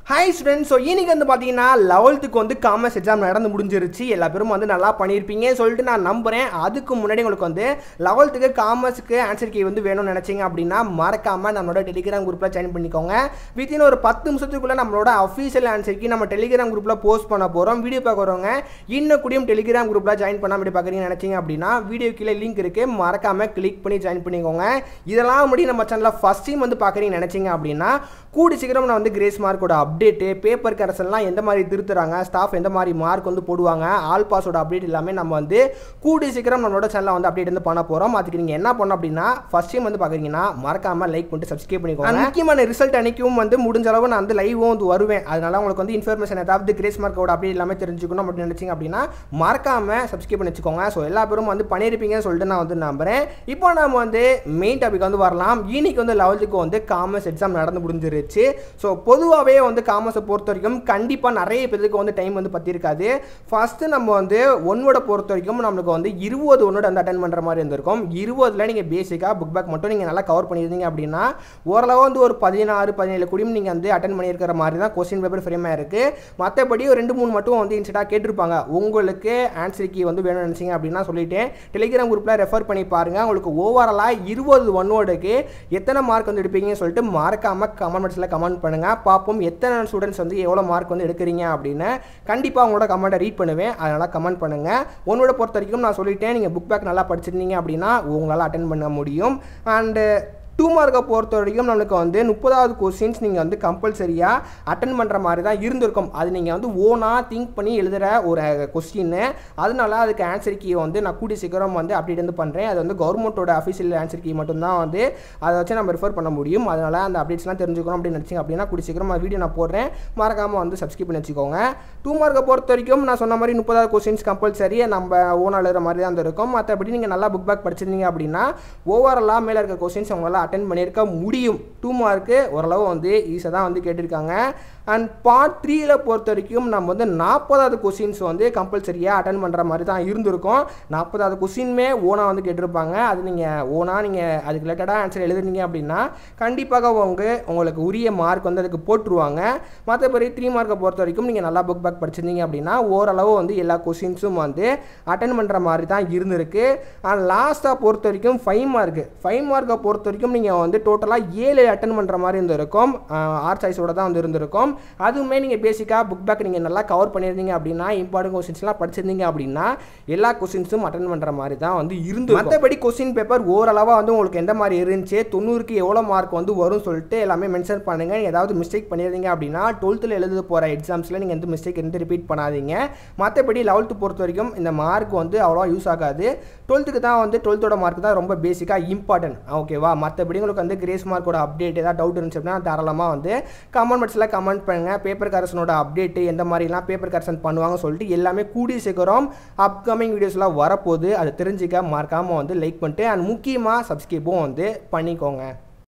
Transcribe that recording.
Hi students, so இன்னைக்கு வந்து பாத்தீங்கன்னா 11th க்கு வந்து காமர்ஸ் எக்ஸாம் நடந்து முடிஞ்சிருச்சு. எல்லா பேரும் வந்து நல்லா பண்ணிருப்பீங்க சொல்லிட்டு நான் நம்புறேன். அதுக்கு முன்னாடி உங்களுக்கு வந்து 11th க்கு காமர்ஸ்க்கு ஆன்சர் கீ வந்து வேணும்னு நினைச்சீங்க அப்படினா மறக்காம நம்மளோட Telegram குரூப்ல ஜாயின் பண்ணிக்கோங்க. வித்தின் ஒரு 10 நிமிஷத்துக்குள்ள நம்மளோட அபிஷியல் ஆன்சர் கீ நம்ம Telegram குரூப்ல போஸ்ட் பண்ண போறோம். வீடியோ பார்க்கறவங்க இன்னும் கூடியும் Telegram குரூப்ல ஜாயின் பண்ணாம வீடியோ பார்க்கறீங்க நினைச்சீங்க அப்படினா வீடியோ கீழ லிங்க் இருக்கு. மறக்காம கிளிக் பண்ணி ஜாயின் பண்ணிக்கோங்க. இதெல்லாம் முடி நம்ம சேனல்ல ஃபர்ஸ்ட் டைம் வந்து பார்க்கறீங்க நினைச்சீங்க அப்படினா கூடி சீக்கிரம் நான் வந்து கிரேஸ் மார்க்கோட அப்டேட் பேப்பர் கரெக்ஷன்லாம் எந்த மாதிரி திருத்துறாங்க ஸ்டாஃப் எந்த மாதிரி மார்க் வந்து போடுவாங்க ஆல் பாஸோட அப்டேட் எல்லாமே நம்ம வந்து கூடி சீக்கிரம் நம்மளோட சேனல்ல வந்து அப்டேட் வந்து பண்ண போறோம். அதுக்கு நீங்க என்ன பண்ணணும் அப்படினா ஃபர்ஸ்ட் டைம் வந்து பாக்குறீங்கன்னா மறக்காம லைக் பண்ணிட்டு சப்ஸ்கிரைப் பண்ணிக்கோங்க. முக்கியமான ரிசல்ட் அன்னைக்கும் வந்து முடிஞ்ச அளவு நான் வந்து லைவும் வந்து வருவேன். அதனால உங்களுக்கு வந்து இன்ஃபர்மேஷன் ஏதாவது கிரேஸ் மார்க்கோட அப்டேட் எல்லாமே தெரிஞ்சுக்கணும் அப்படின்னு நினைச்சீங்க அப்படின்னா மறக்காம சப்ஸ்கிரைப் பண்ணி வச்சுக்கோங்க. ஸோ எல்லா பேரும் வந்து பண்ணியிருப்பீங்கன்னு சொல்லிட்டு நான் வந்து நம்புறேன். இப்போ நம்ம வந்து மெயின் டாபிக் வந்து வரலாம். இன்னைக்கு வந்து 11th வந்து காமர்ஸ் எக்ஸாம் நடந்து முடிஞ்சிருச்சு. ஸோ பொதுவாகவே வந்து காமர்ஸை பொறுத்த வரைக்கும் கண்டிப்பாக நிறைய பேருக்கு வந்து டைம் வந்து பற்றிருக்காது. ஃபஸ்ட்டு நம்ம வந்து ஒன்னோட பொறுத்த வரைக்கும் நம்மளுக்கு வந்து 20 ஒன்னோட வந்து அட்டன் பண்ணுற மாதிரி இருந்திருக்கும். 20ல் நீங்கள் பேசிக்காக புக் பேக் மட்டும் நீங்கள் நல்லா கவர் பண்ணியிருந்தீங்க அப்படின்னா ஓரளவு வந்து ஒரு 16-17 கூடியும் நீங்கள் வந்து அட்டன் பண்ணியிருக்கிற மாதிரி தான் கொஸ்டின் பேப்பர் ஃப்ரேமாக இருக்குது. மற்றபடி ஒரு 2-3 மட்டும் வந்து இன்ஸ்டாக கேட்டிருப்பாங்க. உங்களுக்கு ஆன்சர் கீ வந்து வேணும்னு நினச்சிங்க அப்படின்னா சொல்லிவிட்டு டெலிகிராம் குரூப்பில் ரெஃபர் பண்ணி பாருங்கள். உங்களுக்கு ஓவராலாக 20 ஒன்னோடுக்கு எத்தனை மார்க் வந்து எடுப்பீங்கன்னு சொல்லிட்டு மறக்காமல் கமெண்ட் பாக்ஸில் கமெண்ட் பண்ணுங்கள். பார்ப்போம் எத்தனை ஸ்டூடெண்ட்ஸ் வந்து எவ்வளோ மார்க் வந்து எடுக்கிறீங்க அப்படின்னு. கண்டிப்பாக உங்களோட கமெண்ட்டை ரீட் பண்ணுவேன். அதனால் கமெண்ட் பண்ணுங்கள். உன்னோட பொறுத்த வரைக்கும் நான் சொல்லிட்டேன் நீங்கள் புக் பேக் நல்லா படிச்சிருந்தீங்க அப்படின்னா உங்களால் அட்டன் பண்ண முடியும். அண்டு 2 மார்க்கை பொறுத்த வரைக்கும் நம்மளுக்கு வந்து 30வது கொஸ்டின்ஸ் நீங்கள் வந்து கம்பல்சரியாக அட்டன் பண்ணுற மாதிரி தான் இருந்திருக்கும். அது நீங்கள் வந்து ஓனாக திங்க் பண்ணி எழுதுகிற ஒரு கொஸ்டின். அதனால அதுக்கு ஆன்சர் கீ வந்து நான் கூடி சீக்கிரம் வந்து அப்டேட் வந்து பண்ணுறேன். அது வந்து கவர்மெண்ட்டோட அஃபிஷியல் ஆன்சர் கீ மட்டும்தான் வந்து அதை வச்சு நம்ம ரெஃபர் பண்ண முடியும். அதனால் அந்த அப்டேட்ஸ்லாம் தெரிஞ்சுக்கணும் அப்படின்னு நினச்சிங்க அப்படின்னா கூடி சீக்கிரம் வீடியோ நான் போடுறேன். மறக்காமல் வந்து சப்ஸ்கிரைப் பண்ணி வச்சுக்கோங்க. 2 மார்க்கை பொறுத்த வரைக்கும் நான் சொன்ன மாதிரி 30வது கொஸ்டின்ஸ் கம்பல்சரி நம்ம ஓனாக எழுதுகிற மாதிரி தான் இருக்கும். மற்றபடி நீங்கள் நல்லா புக் பேக் படிச்சிருந்தீங்க அப்படின்னா ஓவராலாக மேலே இருக்க கொஸ்டின்ஸ் உங்களால் அட்டன் பண்ணியிருக்க முடியும். 2 மார்க்கு ஓரளவு வந்து ஈஸியாக தான் வந்து கேட்டிருக்காங்க. அண்ட் பார்ட் 3ல பொறுத்த வரைக்கும் நம்ம வந்து 40வது கொஸ்டின்ஸ் வந்து கம்பல்சரியாக அட்டன் பண்ணுற மாதிரி தான் இருந்திருக்கும். 40வது கொஸ்டின்மே ஓனாக வந்து கேட்டிருப்பாங்க. அது நீங்கள் ஓனாக நீங்கள் அதுக்கு ரிலேட்டடாக ஆன்சர் எழுதுனீங்க அப்படின்னா கண்டிப்பாக உங்களுக்கு உரிய மார்க் வந்து அதுக்கு போட்டுருவாங்க. மற்றபடி 3 மார்க்கை பொறுத்த வரைக்கும் நீங்கள் நல்லா புக் பேக் படிச்சிருந்தீங்க அப்படின்னா ஓரளவு வந்து எல்லா கொஸ்டின்ஸும் வந்து அட்டன் பண்ணுற மாதிரி தான் இருந்திருக்கு. அண்ட் லாஸ்ட்டாக பொறுத்த வரைக்கும் 5 மார்க்கை பொறுத்த வரைக்கும் நீங்கள் வந்து டோட்டலாக 7 அட்டன் பண்ணுற மாதிரி இருந்திருக்கும். ஆர்ட் சாய்ஸோட தான் வந்து இருந்திருக்கும். அதுவுமே நீங்கள் பேசிக்காக புக் பேக் நீங்கள் நல்லா கவர் பண்ணியிருந்தீங்க அப்படின்னா இம்பார்ட்டன்ட் கொஸ்டின்ஸ்லாம் படிச்சிருந்தீங்க அப்படின்னா எல்லா கொஸ்டின்ஸும் அட்டன் பண்ணுற மாதிரி தான் வந்து இருந்து. மற்றபடி கொஸ்டின் பேப்பர் ஓரளவாக வந்து உங்களுக்கு எந்த மாதிரி இருந்துச்சு 90க்கு எவ்வளோ மார்க் வந்து வரும்னு சொல்லிட்டு எல்லாமே மென்ஷன் பண்ணுங்கள். ஏதாவது மிஸ்டேக் பண்ணியிருந்தீங்க அப்படின்னா 12th எழுத போகிற எக்ஸாம்ஸில் நீங்கள் எந்த மிஸ்டேக் எந்த ரிப்பீட் பண்ணாதீங்க. மற்றபடி 11th பொறுத்த வரைக்கும் இந்த மார்க் வந்து அவ்வளோவா யூஸ் ஆகாது. 12க்கு தான் வந்து 12th மார்க் தான் ரொம்ப பேசிக்காக இம்பார்ட்டன்ட். ஓகேவா? மற்றபடி உங்களுக்கு வந்து கிரேஸ் மார்க்கோட அப்டேட் ஏதாவது டவுட் இருந்துச்சு அப்படின்னா தாராளமாக வந்து கமெண்ட் பாக்ஸில் கமெண்ட் பண்ணுங்கள். பேப்பர் கரெக்ஷனோட அப்டேட் எந்த மாதிரிலாம் பேப்பர் கரெக்ஷன் பண்ணுவாங்கன்னு சொல்லிட்டு எல்லாமே கூடி சீக்கிரம் அப்கமிங் வீடியோஸ்லாம் வரப்போகுது. அதை தெரிஞ்சுக்க மறக்காமல் வந்து லைக் பண்ணிட்டு அண்ட் முக்கியமாக சப்ஸ்கிரைபும் வந்து பண்ணிக்கோங்க.